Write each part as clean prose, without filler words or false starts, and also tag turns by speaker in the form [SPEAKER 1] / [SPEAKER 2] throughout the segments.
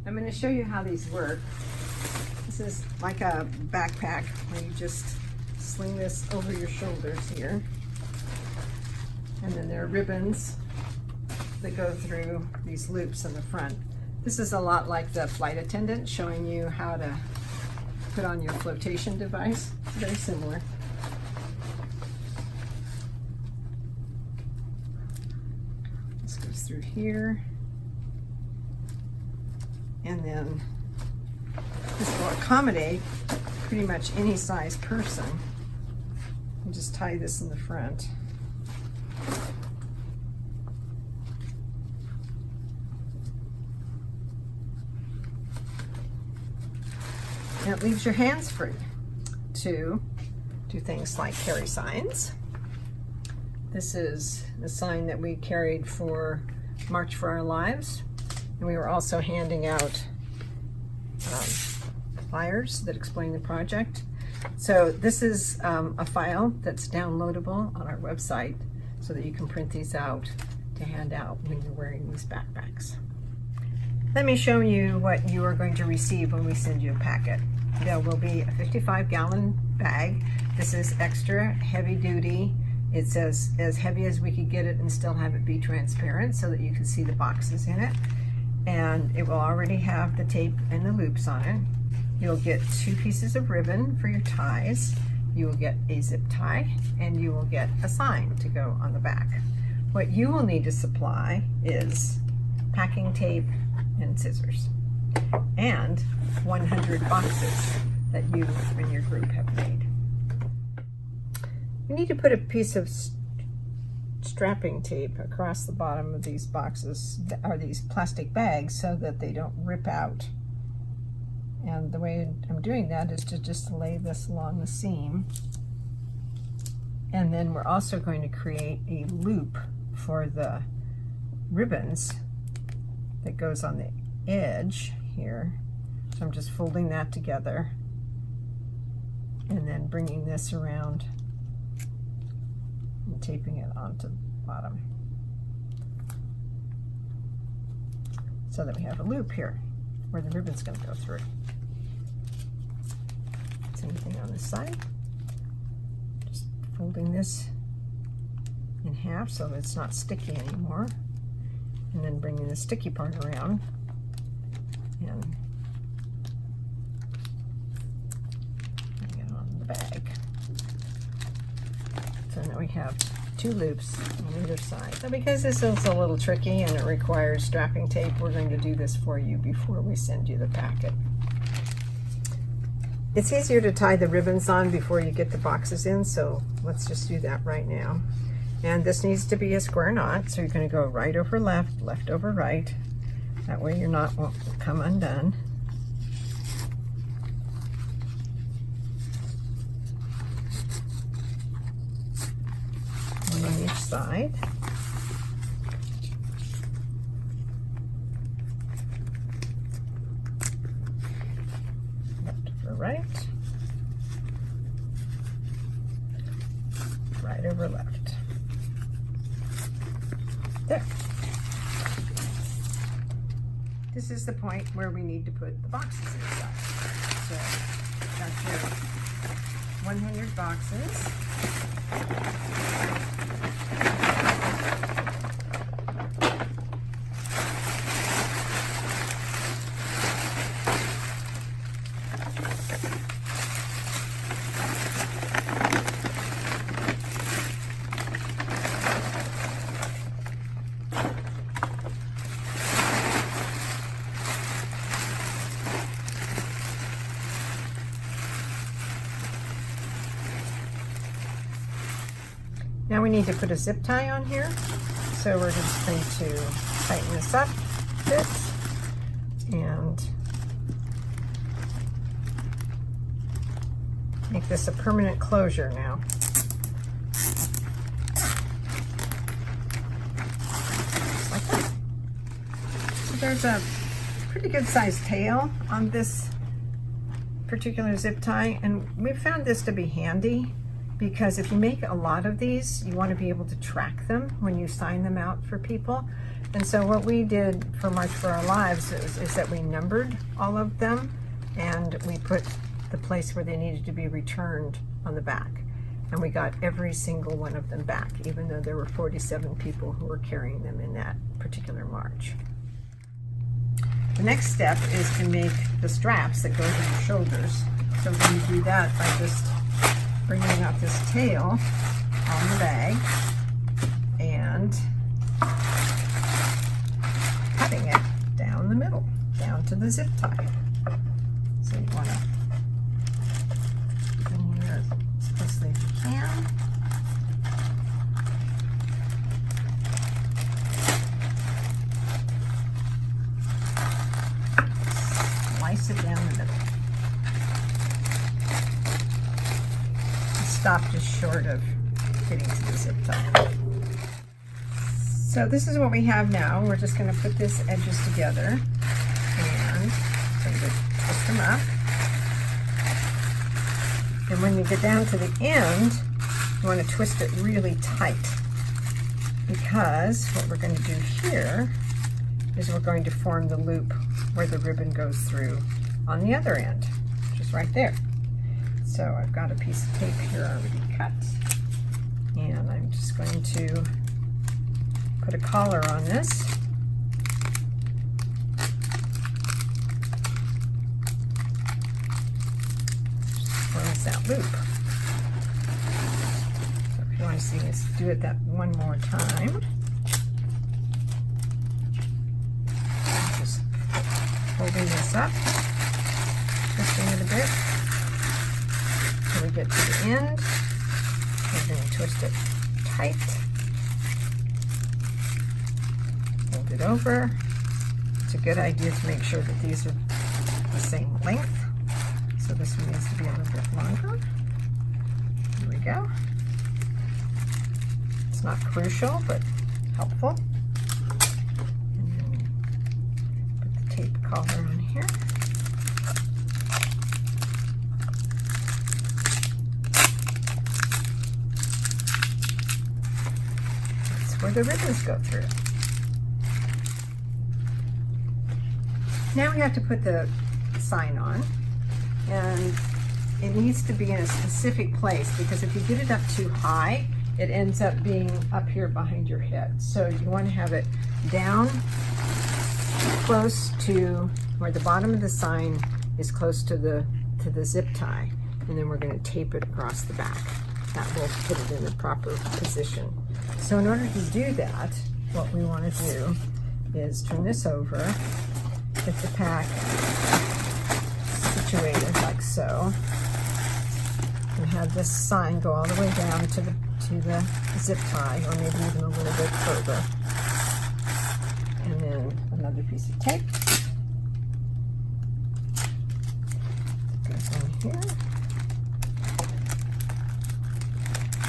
[SPEAKER 1] I'm going to show you how these work. This is like a backpack where you just sling this over your shoulders here. And then there are ribbons that go through these loops in the front. This is a lot like the flight attendant showing you how to put on your flotation device. Very similar. This goes through here. And then this will accommodate pretty much any size person. You just tie this in the front. And it leaves your hands free to do things like carry signs. This is the sign that we carried for March for Our Lives. And we were also handing out flyers that explain the project. So this is a file that's downloadable on our website so that you can print these out to hand out when you're wearing these backpacks. Let me show you what you are going to receive when we send you a packet. There will be a 55-gallon bag. This is extra heavy duty. It's as heavy as we could get it and still have it be transparent so that you can see the boxes in it. And it will already have the tape and the loops on it. You'll get 2 pieces of ribbon for your ties. You will get a zip tie, and you will get a sign to go on the back. What you will need to supply is packing tape and scissors, and 100 boxes that you and your group have made. You need to put a piece of strapping tape across the bottom of these boxes, or these plastic bags, so that they don't rip out. And the way I'm doing that is to just lay this along the seam. And then we're also going to create a loop for the ribbons that goes on the edge here. So I'm just folding that together and then bringing this around and taping it onto the bottom so that we have a loop here where the ribbon's going to go through. Same thing on this side. Just folding this in half so that it's not sticky anymore, and then bringing the sticky part around and putting it on the bag. So now we have 2 loops on either side. So because this is a little tricky and it requires strapping tape, we're going to do this for you before we send you the packet. It's easier to tie the ribbons on before you get the boxes in, so let's just do that right now. And this needs to be a square knot, so you're going to go right over left, left over right. That way your knot won't come undone. One on each side. Left over right. Right over left. There. This is the point where we need to put the boxes inside. So that's your 100 boxes. Now we need to put a zip tie on here. So we're just going to tighten this up a bit and make this a permanent closure now. Just like that. So there's a pretty good sized tail on this particular zip tie, and we found this to be handy because if you make a lot of these, you want to be able to track them when you sign them out for people. And so what we did for March for Our Lives is that we numbered all of them, and we put the place where they needed to be returned on the back. And we got every single one of them back, even though there were 47 people who were carrying them in that particular march. The next step is to make the straps that go to your shoulders. So we're going to do that by just bringing out this tail on the bag and cutting it down the middle, down to the zip tie. So you want to bring here as closely as you can. Slice it down the middle. Stop just short of getting to the zip tie. So this is what we have now. We're just going to put these edges together and so we twist them up. And when you get down to the end, you want to twist it really tight, because what we're going to do here is we're going to form the loop where the ribbon goes through on the other end, which is right there. So I've got a piece of tape here already cut, and I'm just going to put a collar on this. Forms that loop. So if you want to see us do it that one more time. Just holding this up, twisting it a bit. When we get to the end, we're going to twist it tight. Fold it over. It's a good idea to make sure that these are the same length. So this one needs to be a little bit longer. Here we go. It's not crucial, but helpful. And then put the tape collar on here. That's where the ribbons go through. Now we have to put the sign on, and it needs to be in a specific place, because if you get it up too high, it ends up being up here behind your head. So you want to have it down close to where the bottom of the sign is, close to the zip tie, and then we're going to tape it across the back. That will put it in the proper position. So in order to do that, what we want to do is turn this over, get the pack situated like so, and have this sign go all the way down to the zip tie, or maybe even a little bit further. And then another piece of tape goes on here.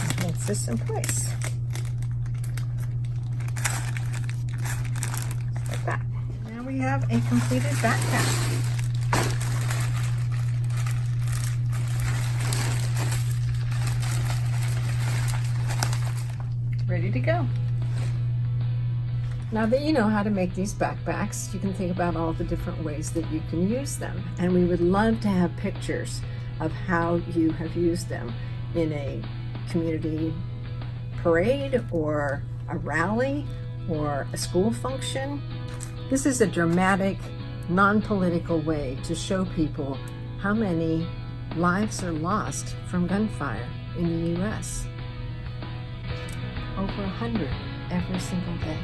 [SPEAKER 1] And holds this in place. Just like that. Now we have a completed backpack. Ready to go. Now that you know how to make these backpacks, you can think about all the different ways that you can use them. And we would love to have pictures of how you have used them in a community parade, or a rally, or a school function. This is a dramatic, non-political way to show people how many lives are lost from gunfire in the U.S. Over 100 every single day.